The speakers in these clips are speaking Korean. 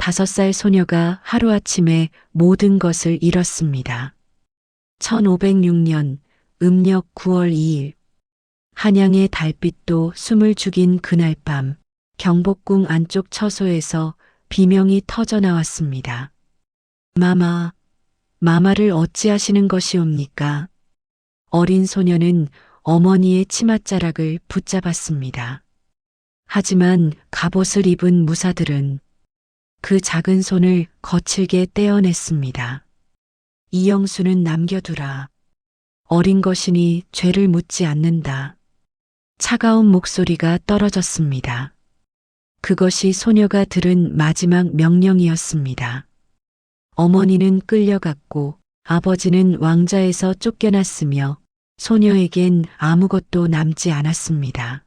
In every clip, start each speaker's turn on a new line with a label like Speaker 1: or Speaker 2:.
Speaker 1: 5살 소녀가 하루아침에 모든 것을 잃었습니다. 1506년 음력 9월 2일 한양의 달빛도 숨을 죽인 그날 밤 경복궁 안쪽 처소에서 비명이 터져 나왔습니다. 마마, 마마를 어찌하시는 것이옵니까? 어린 소녀는 어머니의 치맛자락을 붙잡았습니다. 하지만 갑옷을 입은 무사들은 그 작은 손을 거칠게 떼어냈습니다. 이영수는 남겨두라. 어린 것이니 죄를 묻지 않는다. 차가운 목소리가 떨어졌습니다. 그것이 소녀가 들은 마지막 명령이었습니다. 어머니는 끌려갔고 아버지는 왕자에서 쫓겨났으며 소녀에겐 아무것도 남지 않았습니다.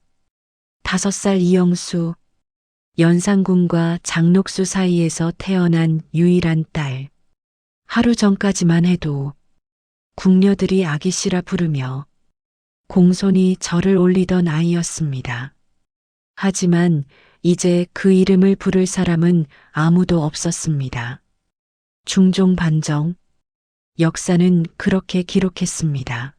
Speaker 1: 5살 이영수, 연산군과 장록수 사이에서 태어난 유일한 딸. 하루 전까지만 해도 궁녀들이 아기씨라 부르며 공손히 절을 올리던 아이였습니다. 하지만 이제 그 이름을 부를 사람은 아무도 없었습니다. 중종 반정, 역사는 그렇게 기록했습니다.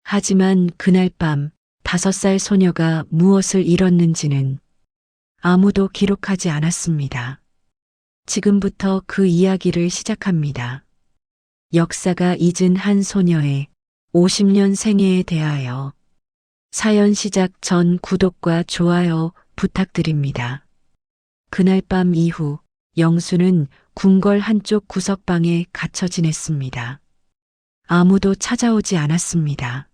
Speaker 1: 하지만 그날 밤 5살 소녀가 무엇을 잃었는지는 아무도 기록하지 않았습니다. 지금부터 그 이야기를 시작합니다. 역사가 잊은 한 소녀의 50년 생애에 대하여 사연 시작 전 구독과 좋아요 부탁드립니다. 그날 밤 이후 영수는 궁궐 한쪽 구석방에 갇혀 지냈습니다. 아무도 찾아오지 않았습니다.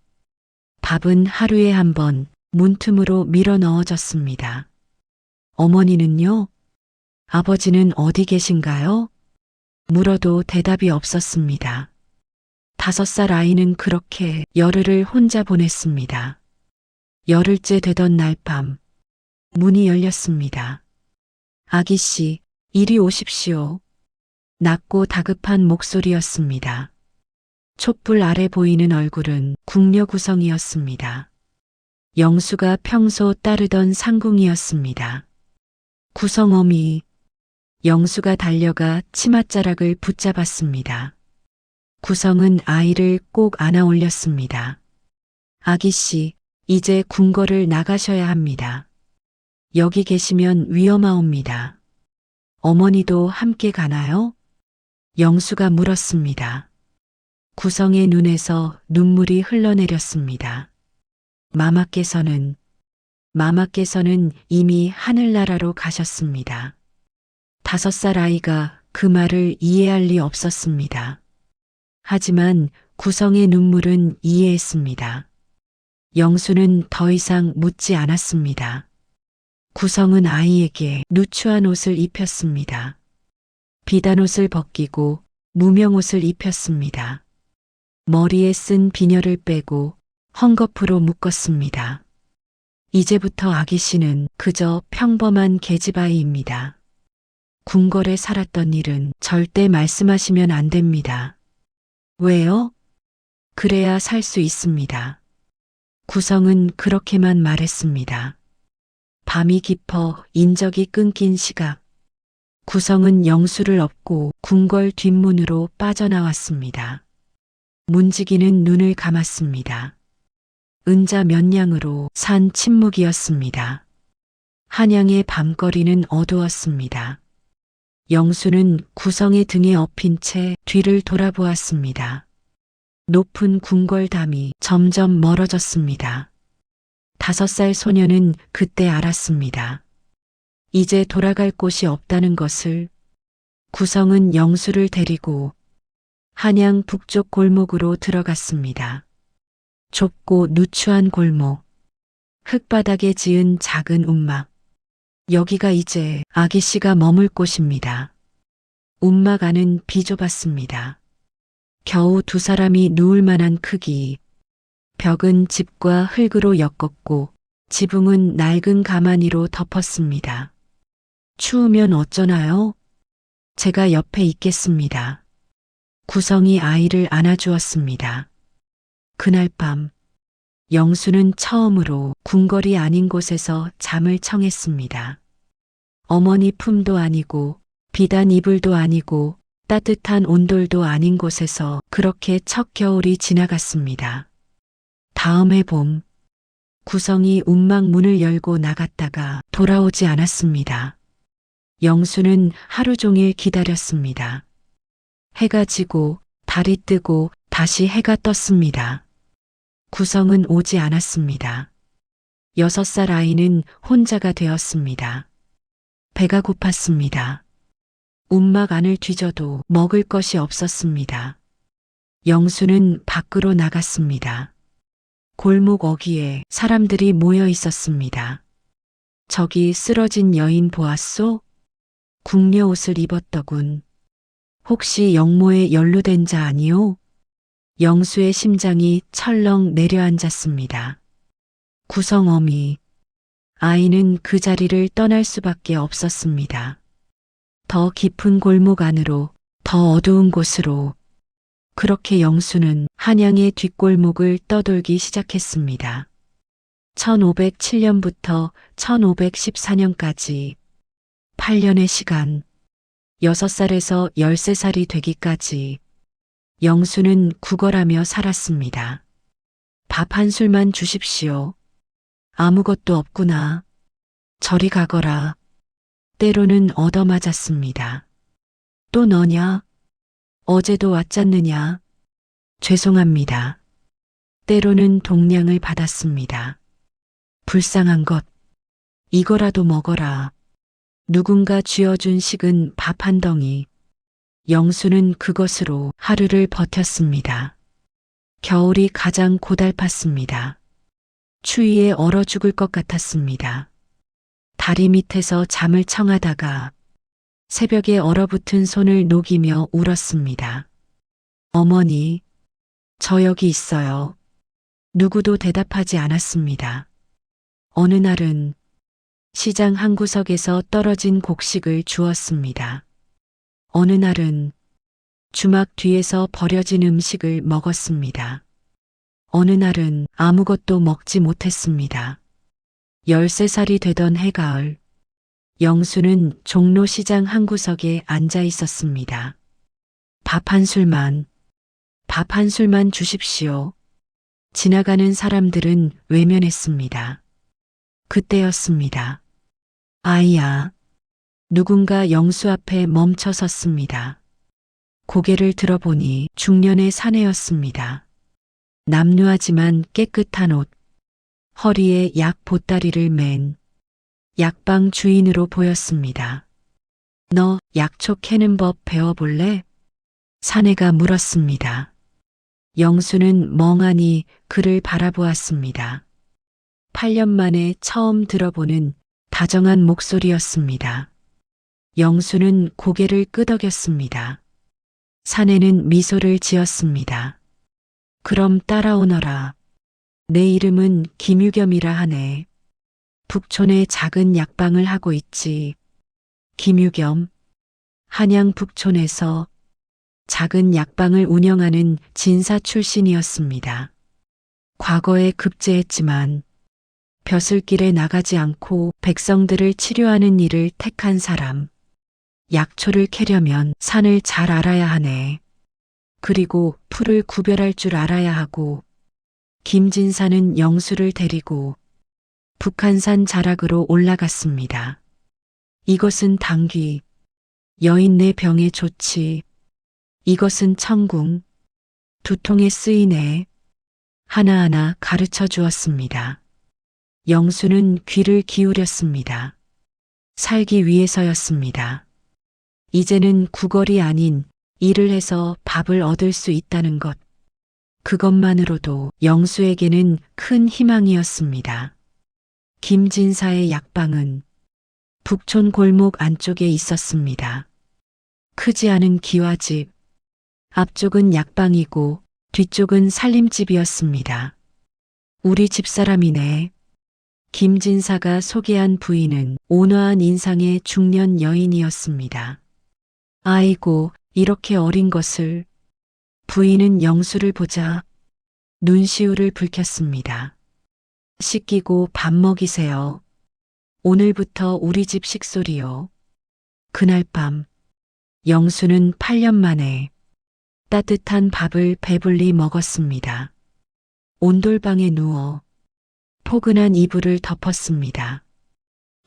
Speaker 1: 밥은 하루에 한 번 문틈으로 밀어 넣어졌습니다. 어머니는요? 아버지는 어디 계신가요? 물어도 대답이 없었습니다. 5살 아이는 그렇게 열흘을 혼자 보냈습니다. 열흘째 되던 날 밤 문이 열렸습니다. 아기씨, 이리 오십시오. 낮고 다급한 목소리였습니다. 촛불 아래 보이는 얼굴은 궁녀 구성이었습니다. 영수가 평소 따르던 상궁이었습니다. 구성어미, 영수가 달려가 치맛자락을 붙잡았습니다. 구성은 아이를 꼭 안아 올렸습니다. 아기씨, 이제 궁궐을 나가셔야 합니다. 여기 계시면 위험하옵니다. 어머니도 함께 가나요? 영수가 물었습니다. 구성의 눈에서 눈물이 흘러내렸습니다. 마마께서는 이미 하늘나라로 가셨습니다. 5살 아이가 그 말을 이해할 리 없었습니다. 하지만 구성의 눈물은 이해했습니다. 영수는 더 이상 묻지 않았습니다. 구성은 아이에게 누추한 옷을 입혔습니다. 비단옷을 벗기고 무명옷을 입혔습니다. 머리에 쓴 비녀를 빼고 헝겊으로 묶었습니다. 이제부터 아기씨는 그저 평범한 계집아이입니다. 궁궐에 살았던 일은 절대 말씀하시면 안 됩니다. 왜요? 그래야 살 수 있습니다. 구성은 그렇게만 말했습니다. 밤이 깊어 인적이 끊긴 시각. 구성은 영수를 업고 궁궐 뒷문으로 빠져나왔습니다. 문지기는 눈을 감았습니다. 은자 몇 냥으로 산 침묵이었습니다. 한양의 밤거리는 어두웠습니다. 영수는 구성의 등에 엎인 채 뒤를 돌아보았습니다. 높은 궁궐담이 점점 멀어졌습니다. 5살 소녀는 그때 알았습니다. 이제 돌아갈 곳이 없다는 것을. 구성은 영수를 데리고 한양 북쪽 골목으로 들어갔습니다. 좁고 누추한 골목, 흙바닥에 지은 작은 움막. 여기가 이제 아기씨가 머물 곳입니다. 움막 안은 비좁았습니다. 겨우 2사람이 누울 만한 크기. 벽은 집과 흙으로 엮었고 지붕은 낡은 가마니로 덮었습니다. 추우면 어쩌나요? 제가 옆에 있겠습니다. 구성이 아이를 안아주었습니다. 그날 밤 영수는 처음으로 궁궐이 아닌 곳에서 잠을 청했습니다. 어머니 품도 아니고 비단 이불도 아니고 따뜻한 온돌도 아닌 곳에서 그렇게 첫 겨울이 지나갔습니다. 다음 해 봄, 구성이 운막 문을 열고 나갔다가 돌아오지 않았습니다. 영수는 하루 종일 기다렸습니다. 해가 지고 달이 뜨고 다시 해가 떴습니다. 구성은 오지 않았습니다. 6살 아이는 혼자가 되었습니다. 배가 고팠습니다. 운막 안을 뒤져도 먹을 것이 없었습니다. 영수는 밖으로 나갔습니다. 골목 어귀에 사람들이 모여 있었습니다. 저기 쓰러진 여인 보았소? 궁녀 옷을 입었더군. 혹시 영모에 연루된 자 아니오? 영수의 심장이 철렁 내려앉았습니다. 구성 어미. 아이는 그 자리를 떠날 수밖에 없었습니다. 더 깊은 골목 안으로, 더 어두운 곳으로. 그렇게 영수는 한양의 뒷골목을 떠돌기 시작했습니다. 1507년부터 1514년까지 8년의 시간, 6살에서 13살이 되기까지 영수는 구걸하며 살았습니다. 밥 한 술만 주십시오. 아무것도 없구나. 저리 가거라. 때로는 얻어맞았습니다. 또 너냐? 어제도 왔잖느냐? 죄송합니다. 때로는 동량을 받았습니다. 불쌍한 것. 이거라도 먹어라. 누군가 쥐어준 식은 밥 한 덩이. 영수는 그것으로 하루를 버텼습니다. 겨울이 가장 고달팠습니다. 추위에 얼어 죽을 것 같았습니다. 다리 밑에서 잠을 청하다가 새벽에 얼어붙은 손을 녹이며 울었습니다. 어머니, 저 여기 있어요. 누구도 대답하지 않았습니다. 어느 날은 시장 한 구석에서 떨어진 곡식을 주었습니다. 어느 날은 주막 뒤에서 버려진 음식을 먹었습니다. 어느 날은 아무것도 먹지 못했습니다. 13살이 되던 해가을, 영수는 종로시장 한 구석에 앉아 있었습니다. 밥 한 술만 주십시오. 지나가는 사람들은 외면했습니다. 그때였습니다. 아이야. 누군가 영수 앞에 멈춰 섰습니다. 고개를 들어보니 중년의 사내였습니다. 남루하지만 깨끗한 옷, 허리에 약 보따리를 맨 약방 주인으로 보였습니다. 너 약초 캐는 법 배워볼래? 사내가 물었습니다. 영수는 멍하니 그를 바라보았습니다. 8년 만에 처음 들어보는 다정한 목소리였습니다. 영수는 고개를 끄덕였습니다. 사내는 미소를 지었습니다. 그럼 따라오너라. 내 이름은 김유겸이라 하네. 북촌에 작은 약방을 하고 있지. 김유겸. 한양 북촌에서 작은 약방을 운영하는 진사 출신이었습니다. 과거에 급제했지만 벼슬길에 나가지 않고 백성들을 치료하는 일을 택한 사람. 약초를 캐려면 산을 잘 알아야 하네. 그리고 풀을 구별할 줄 알아야 하고, 김진사는 영수를 데리고 북한산 자락으로 올라갔습니다. 이것은 당귀, 여인 내 병에 좋지. 이것은 청궁, 두통에 쓰이네. 하나하나 가르쳐 주었습니다. 영수는 귀를 기울였습니다. 살기 위해서였습니다. 이제는 구걸이 아닌 일을 해서 밥을 얻을 수 있다는 것. 그것만으로도 영수에게는 큰 희망이었습니다. 김진사의 약방은 북촌 골목 안쪽에 있었습니다. 크지 않은 기와집, 앞쪽은 약방이고 뒤쪽은 살림집이었습니다. 우리 집사람이네. 김진사가 소개한 부인은 온화한 인상의 중년 여인이었습니다. 아이고, 이렇게 어린 것을. 부인은 영수를 보자 눈시울을 붉혔습니다. 씻기고 밥 먹이세요. 오늘부터 우리 집 식솔이요. 그날 밤 영수는 8년 만에 따뜻한 밥을 배불리 먹었습니다. 온돌방에 누워 포근한 이불을 덮었습니다.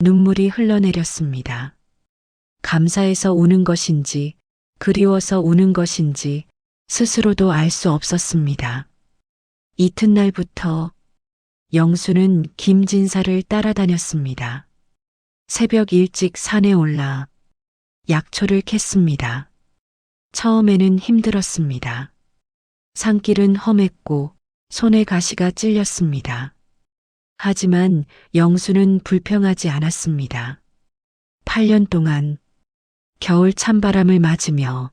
Speaker 1: 눈물이 흘러내렸습니다. 감사해서 우는 것인지 그리워서 우는 것인지 스스로도 알 수 없었습니다. 이튿날부터 영수는 김진사를 따라다녔습니다. 새벽 일찍 산에 올라 약초를 캤습니다. 처음에는 힘들었습니다. 산길은 험했고 손에 가시가 찔렸습니다. 하지만 영수는 불평하지 않았습니다. 8년 동안 겨울 찬바람을 맞으며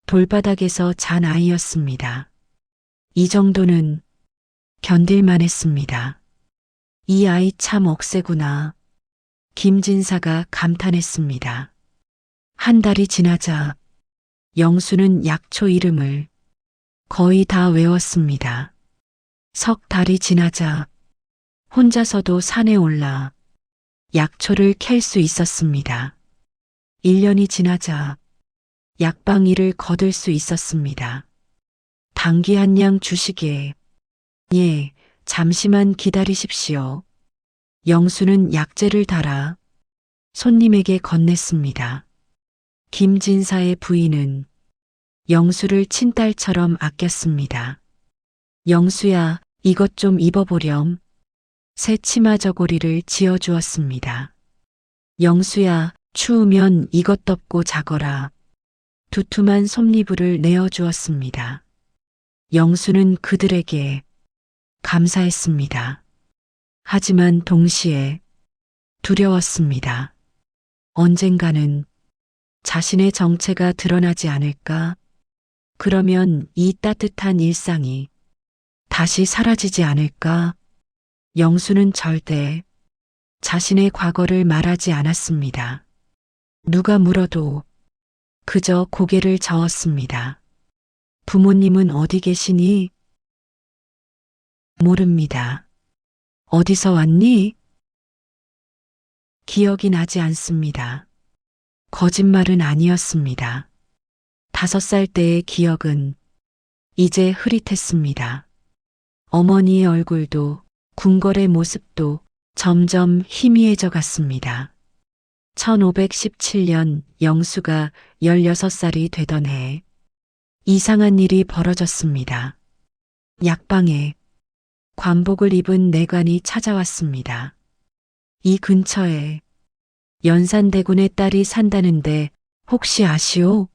Speaker 1: 돌바닥에서 잔 아이였습니다. 이 정도는 견딜만 했습니다. 이 아이 참 억세구나. 김진사가 감탄했습니다. 한 달이 지나자 영수는 약초 이름을 거의 다 외웠습니다. 석 달이 지나자 혼자서도 산에 올라 약초를 캘 수 있었습니다. 1년이 지나자 약방 일을 거둘 수 있었습니다. 당귀 한 양 주시게. 예, 잠시만 기다리십시오. 영수는 약재를 달아 손님에게 건넸습니다. 김진사의 부인은 영수를 친딸처럼 아꼈습니다. 영수야, 이것 좀 입어보렴. 새 치마 저고리를 지어주었습니다. 영수야, 추우면 이것 덮고 자거라. 두툼한 솜니부를 내어주었습니다. 영수는 그들에게 감사했습니다. 하지만 동시에 두려웠습니다. 언젠가는 자신의 정체가 드러나지 않을까? 그러면 이 따뜻한 일상이 다시 사라지지 않을까? 영수는 절대 자신의 과거를 말하지 않았습니다. 누가 물어도 그저 고개를 저었습니다. 부모님은 어디 계시니? 모릅니다. 어디서 왔니? 기억이 나지 않습니다. 거짓말은 아니었습니다. 5살 때의 기억은 이제 흐릿했습니다. 어머니의 얼굴도 궁궐의 모습도 점점 희미해져 갔습니다. 1517년 영수가 16살이 되던 해 이상한 일이 벌어졌습니다. 약방에 관복을 입은 내관이 찾아왔습니다. 이 근처에 연산대군의 딸이 산다는데 혹시 아시오?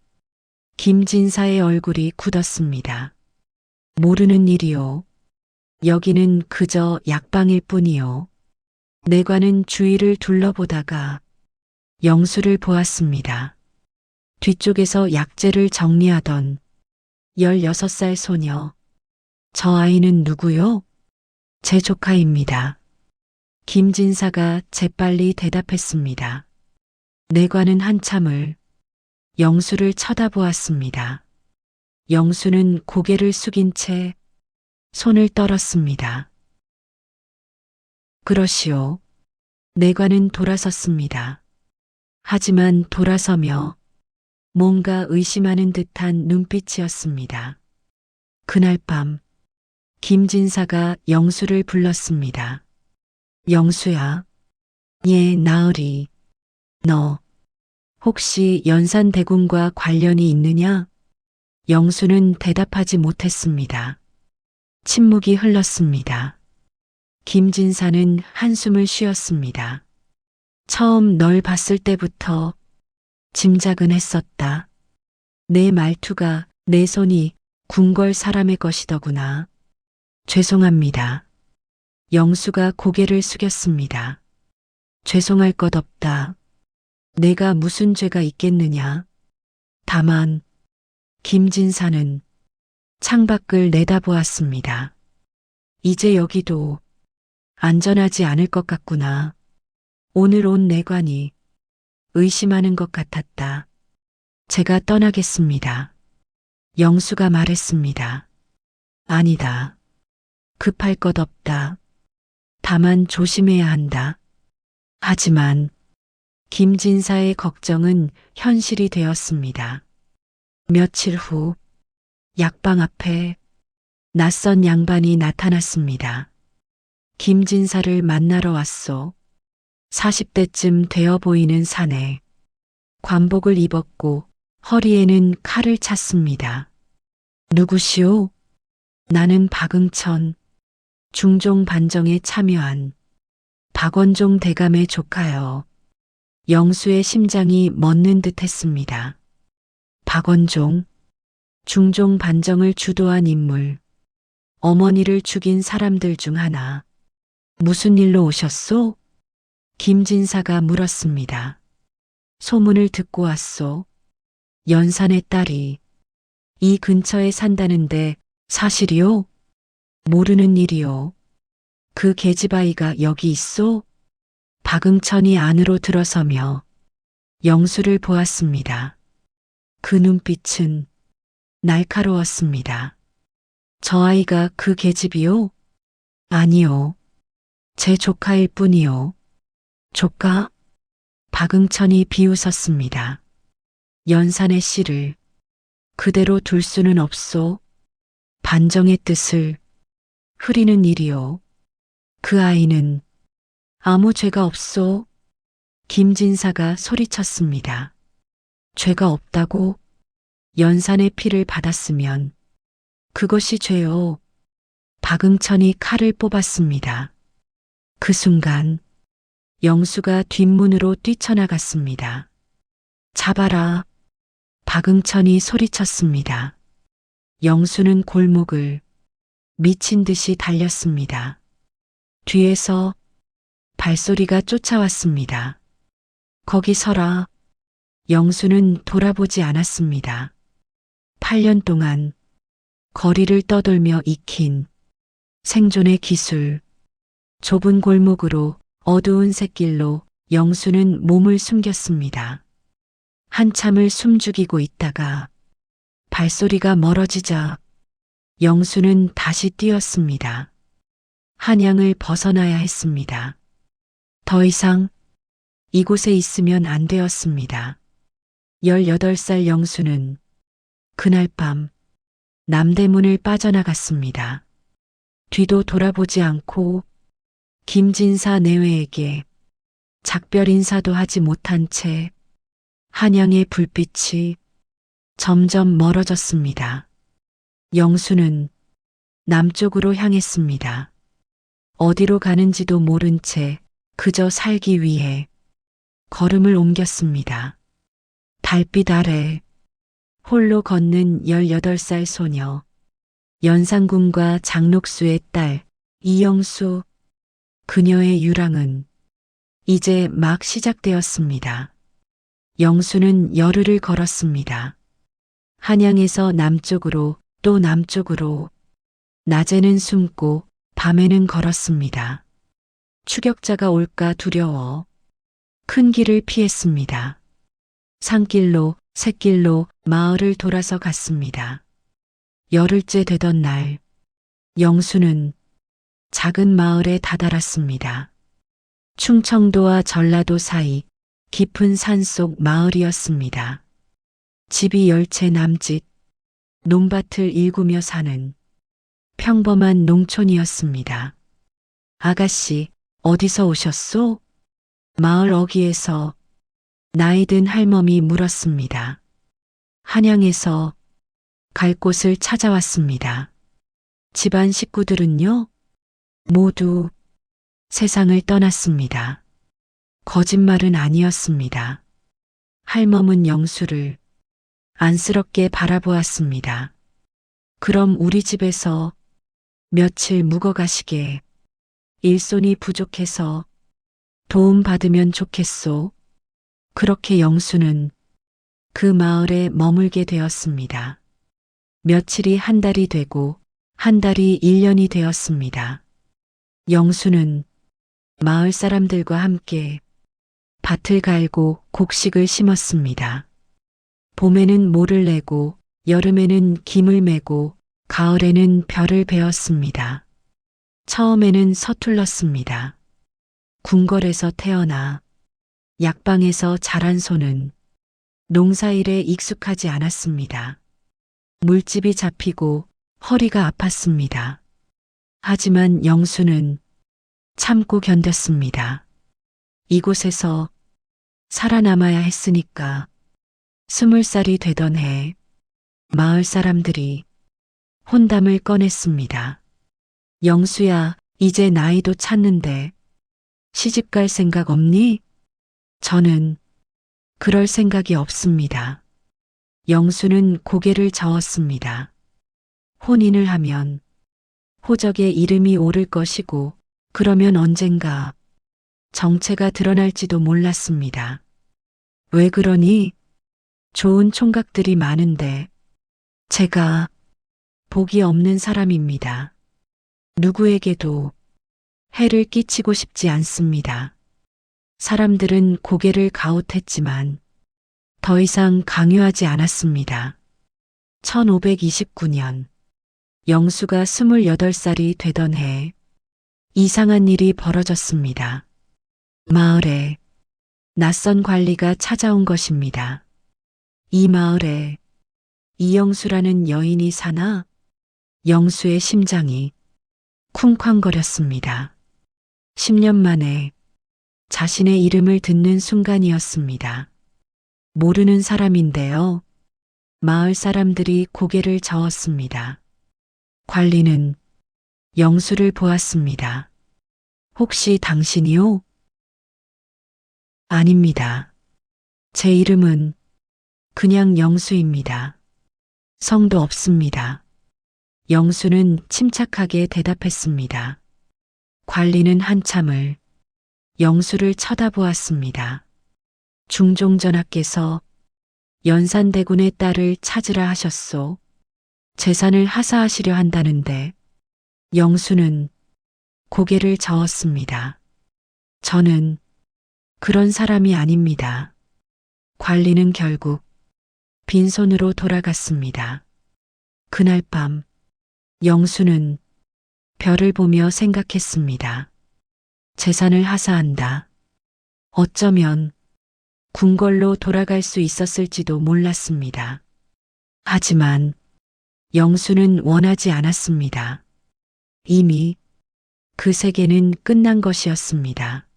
Speaker 1: 김진사의 얼굴이 굳었습니다. 모르는 일이요. 여기는 그저 약방일 뿐이요. 내관은 주위를 둘러보다가 영수를 보았습니다. 뒤쪽에서 약재를 정리하던 16살 소녀. 저 아이는 누구요? 제 조카입니다. 김진사가 재빨리 대답했습니다. 내관은 한참을 영수를 쳐다보았습니다. 영수는 고개를 숙인 채 손을 떨었습니다. 그러시오. 내관은 돌아섰습니다. 하지만 돌아서며 뭔가 의심하는 듯한 눈빛이었습니다. 그날 밤 김진사가 영수를 불렀습니다. 영수야. 예, 나으리. 너 혹시 연산대군과 관련이 있느냐? 영수는 대답하지 못했습니다. 침묵이 흘렀습니다. 김진사는 한숨을 쉬었습니다. 처음 널 봤을 때부터 짐작은 했었다. 내 말투가 내 손이 궁궐 사람의 것이더구나. 죄송합니다. 영수가 고개를 숙였습니다. 죄송할 것 없다. 내가 무슨 죄가 있겠느냐. 다만 김진사는 창밖을 내다보았습니다. 이제 여기도 안전하지 않을 것 같구나. 오늘 온 내관이 의심하는 것 같았다. 제가 떠나겠습니다. 영수가 말했습니다. 아니다. 급할 것 없다. 다만 조심해야 한다. 하지만 김진사의 걱정은 현실이 되었습니다. 며칠 후 약방 앞에 낯선 양반이 나타났습니다. 김진사를 만나러 왔소. 40대쯤 되어 보이는 사내. 관복을 입었고 허리에는 칼을 찼습니다. 누구시오? 나는 박응천. 중종 반정에 참여한 박원종 대감의 조카여. 영수의 심장이 멎는 듯 했습니다. 박원종, 중종 반정을 주도한 인물, 어머니를 죽인 사람들 중 하나. 무슨 일로 오셨소? 김진사가 물었습니다. 소문을 듣고 왔소. 연산의 딸이 이 근처에 산다는데 사실이요? 모르는 일이요. 그 계집아이가 여기 있소? 박응천이 안으로 들어서며 영수를 보았습니다. 그 눈빛은 날카로웠습니다. 저 아이가 그 계집이요? 아니요. 제 조카일 뿐이요. 조카? 박응천이 비웃었습니다. 연산의 씨를 그대로 둘 수는 없소. 반정의 뜻을 흐리는 일이요. 그 아이는 아무 죄가 없소. 김진사가 소리쳤습니다. 죄가 없다고? 연산의 피를 받았으면 그것이 죄요. 박응천이 칼을 뽑았습니다. 그 순간 영수가 뒷문으로 뛰쳐나갔습니다. 잡아라. 박응천이 소리쳤습니다. 영수는 골목을 미친 듯이 달렸습니다. 뒤에서 발소리가 쫓아왔습니다. 거기 서라. 영수는 돌아보지 않았습니다. 8년 동안 거리를 떠돌며 익힌 생존의 기술. 좁은 골목으로 어두운 샛길로 영수는 몸을 숨겼습니다. 한참을 숨죽이고 있다가 발소리가 멀어지자 영수는 다시 뛰었습니다. 한양을 벗어나야 했습니다. 더 이상 이곳에 있으면 안 되었습니다. 18살 영수는 그날 밤 남대문을 빠져나갔습니다. 뒤도 돌아보지 않고 김진사 내외에게 작별 인사도 하지 못한 채 한양의 불빛이 점점 멀어졌습니다. 영수는 남쪽으로 향했습니다. 어디로 가는지도 모른 채 그저 살기 위해 걸음을 옮겼습니다. 달빛 아래 홀로 걷는 18살 소녀, 연산군과 장록수의 딸 이영수. 그녀의 유랑은 이제 막 시작되었습니다. 영수는 열흘을 걸었습니다. 한양에서 남쪽으로 또 남쪽으로, 낮에는 숨고 밤에는 걸었습니다. 추격자가 올까 두려워 큰 길을 피했습니다. 산길로 샛길로 마을을 돌아서 갔습니다. 열흘째 되던 날 영수는 작은 마을에 다다랐습니다. 충청도와 전라도 사이 깊은 산속 마을이었습니다. 집이 10채 남짓, 논밭을 일구며 사는 평범한 농촌이었습니다. 아가씨, 어디서 오셨소? 마을 어귀에서 나이 든 할멈이 물었습니다. 한양에서 갈 곳을 찾아왔습니다. 집안 식구들은요? 모두 세상을 떠났습니다. 거짓말은 아니었습니다. 할멈은 영수를 안쓰럽게 바라보았습니다. 그럼 우리 집에서 며칠 묵어 가시게. 일손이 부족해서 도움 받으면 좋겠소. 그렇게 영수는 그 마을에 머물게 되었습니다. 며칠이 한 달이 되고 한 달이 1년이 되었습니다. 영수는 마을 사람들과 함께 밭을 갈고 곡식을 심었습니다. 봄에는 모를 내고 여름에는 김을 메고 가을에는 벼를 베었습니다. 처음에는 서툴렀습니다. 궁궐에서 태어나 약방에서 자란 손은 농사일에 익숙하지 않았습니다. 물집이 잡히고 허리가 아팠습니다. 하지만 영수는 참고 견뎠습니다. 이곳에서 살아남아야 했으니까. 20살이 되던 해 마을 사람들이 혼담을 꺼냈습니다. 영수야, 이제 나이도 찼는데 시집갈 생각 없니? 저는 그럴 생각이 없습니다. 영수는 고개를 저었습니다. 혼인을 하면 호적에 이름이 오를 것이고 그러면 언젠가 정체가 드러날지도 몰랐습니다. 왜 그러니? 좋은 총각들이 많은데 제가 복이 없는 사람입니다. 누구에게도 해를 끼치고 싶지 않습니다. 사람들은 고개를 가웃했지만 더 이상 강요하지 않았습니다. 1529년 영수가 28살이 되던 해 이상한 일이 벌어졌습니다. 마을에 낯선 관리가 찾아온 것입니다. 이 마을에 이영수라는 여인이 사나? 영수의 심장이 쿵쾅거렸습니다. 10년 만에 자신의 이름을 듣는 순간이었습니다. 모르는 사람인데요. 마을 사람들이 고개를 저었습니다. 관리는 영수를 보았습니다. 혹시 당신이요? 아닙니다. 제 이름은 그냥 영수입니다. 성도 없습니다. 영수는 침착하게 대답했습니다. 관리는 한참을 영수를 쳐다보았습니다. 중종전하께서 연산대군의 딸을 찾으라 하셨소. 재산을 하사하시려 한다는데 영수는 고개를 저었습니다. 저는 그런 사람이 아닙니다. 관리는 결국 빈손으로 돌아갔습니다. 그날 밤 영수는 별을 보며 생각했습니다. 재산을 하사한다. 어쩌면 궁궐로 돌아갈 수 있었을지도 몰랐습니다. 하지만 영수는 원하지 않았습니다. 이미 그 세계는 끝난 것이었습니다.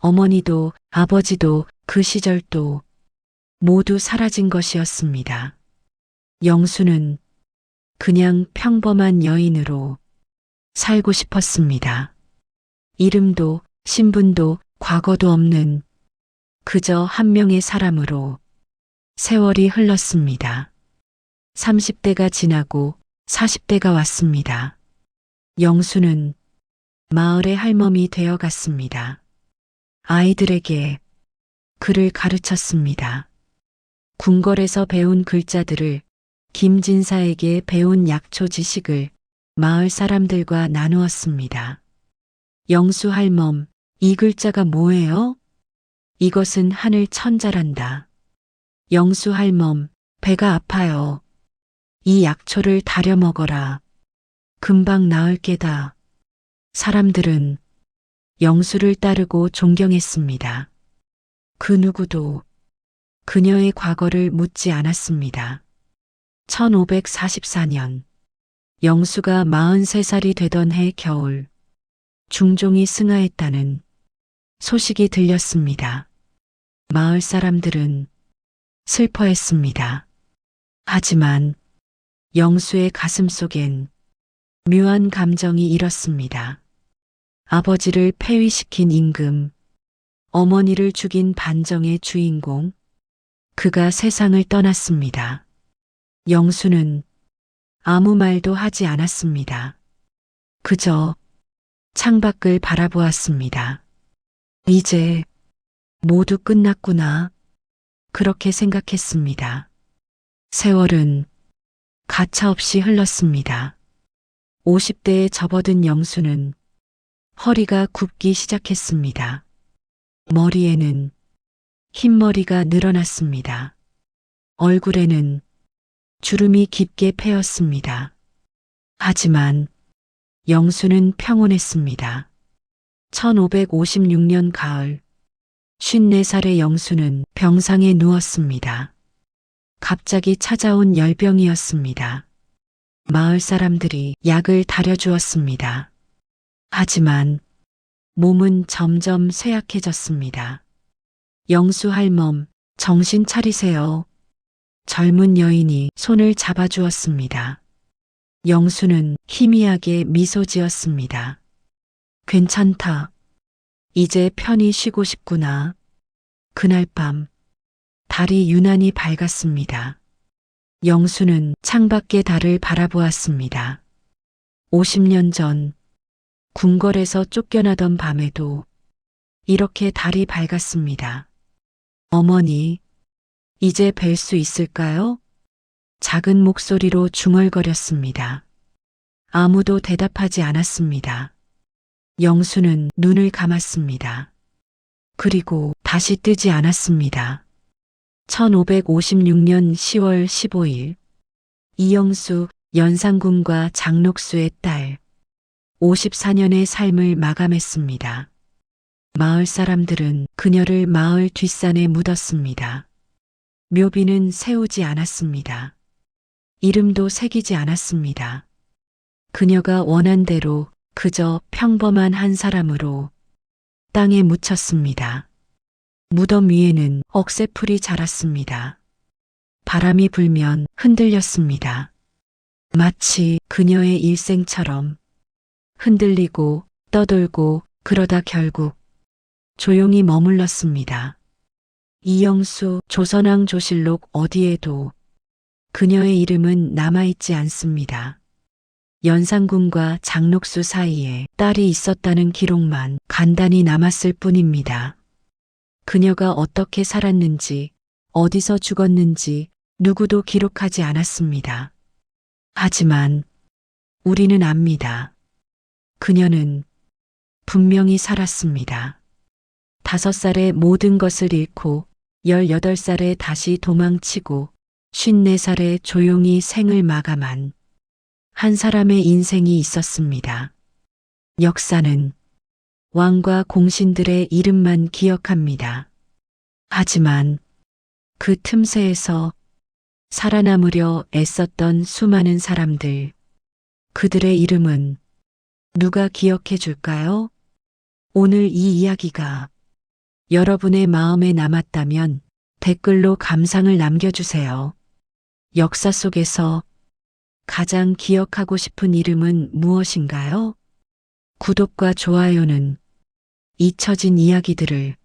Speaker 1: 어머니도 아버지도 그 시절도 모두 사라진 것이었습니다. 영수는 그냥 평범한 여인으로 살고 싶었습니다. 이름도 신분도 과거도 없는 그저 한 명의 사람으로 세월이 흘렀습니다. 30대가 지나고 40대가 왔습니다. 영수는 마을의 할멈이 되어갔습니다. 아이들에게 글을 가르쳤습니다. 궁궐에서 배운 글자들을 김진사에게 배운 약초 지식을 마을 사람들과 나누었습니다. 영수 할멈, 이 글자가 뭐예요? 이것은 하늘 천자란다. 영수 할멈, 배가 아파요. 이 약초를 다려 먹어라. 금방 나을 게다. 사람들은 영수를 따르고 존경했습니다. 그 누구도 그녀의 과거를 묻지 않았습니다. 1544년 영수가 43살이 되던 해 겨울 중종이 승하했다는 소식이 들렸습니다. 마을 사람들은 슬퍼했습니다. 하지만 영수의 가슴 속엔 묘한 감정이 일었습니다. 아버지를 폐위시킨 임금, 어머니를 죽인 반정의 주인공, 그가 세상을 떠났습니다. 영수는 아무 말도 하지 않았습니다. 그저 창밖을 바라보았습니다. 이제 모두 끝났구나. 그렇게 생각했습니다. 세월은 가차없이 흘렀습니다. 50대에 접어든 영수는 허리가 굽기 시작했습니다. 머리에는 흰머리가 늘어났습니다. 얼굴에는 주름이 깊게 패였습니다. 하지만 영수는 평온했습니다. 1556년 가을 54살의 영수는 병상에 누웠습니다. 갑자기 찾아온 열병이었습니다. 마을 사람들이 약을 다려주었습니다. 하지만 몸은 점점 쇠약해졌습니다. 영수 할멈, 정신 차리세요. 젊은 여인이 손을 잡아주었습니다. 영수는 희미하게 미소 지었습니다. 괜찮다. 이제 편히 쉬고 싶구나. 그날 밤 달이 유난히 밝았습니다. 영수는 창밖의 달을 바라보았습니다. 50년 전 궁궐에서 쫓겨나던 밤에도 이렇게 달이 밝았습니다. 어머니, 이제 뵐 수 있을까요? 작은 목소리로 중얼거렸습니다. 아무도 대답하지 않았습니다. 영수는 눈을 감았습니다. 그리고 다시 뜨지 않았습니다. 1556년 10월 15일 이영수 연산군과 장록수의 딸 54년의 삶을 마감했습니다. 마을 사람들은 그녀를 마을 뒷산에 묻었습니다. 묘비는 세우지 않았습니다. 이름도 새기지 않았습니다. 그녀가 원한 대로 그저 평범한 한 사람으로 땅에 묻혔습니다. 무덤 위에는 억새풀이 자랐습니다. 바람이 불면 흔들렸습니다. 마치 그녀의 일생처럼 흔들리고 떠돌고 그러다 결국 조용히 머물렀습니다. 이영수 조선왕 조실록 어디에도 그녀의 이름은 남아있지 않습니다. 연산군과 장록수 사이에 딸이 있었다는 기록만 간단히 남았을 뿐입니다. 그녀가 어떻게 살았는지, 어디서 죽었는지 누구도 기록하지 않았습니다. 하지만 우리는 압니다. 그녀는 분명히 살았습니다. 5살에 모든 것을 잃고 18살에 다시 도망치고 54살에 조용히 생을 마감한 한 사람의 인생이 있었습니다. 역사는 왕과 공신들의 이름만 기억합니다. 하지만 그 틈새에서 살아남으려 애썼던 수많은 사람들, 그들의 이름은 누가 기억해 줄까요? 오늘 이 이야기가 여러분의 마음에 남았다면 댓글로 감상을 남겨주세요. 역사 속에서 가장 기억하고 싶은 이름은 무엇인가요? 구독과 좋아요는 잊혀진 이야기들을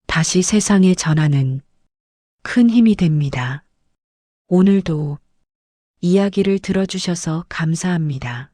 Speaker 1: 다시 세상에 전하는 큰 힘이 됩니다. 오늘도 이야기를 들어주셔서 감사합니다.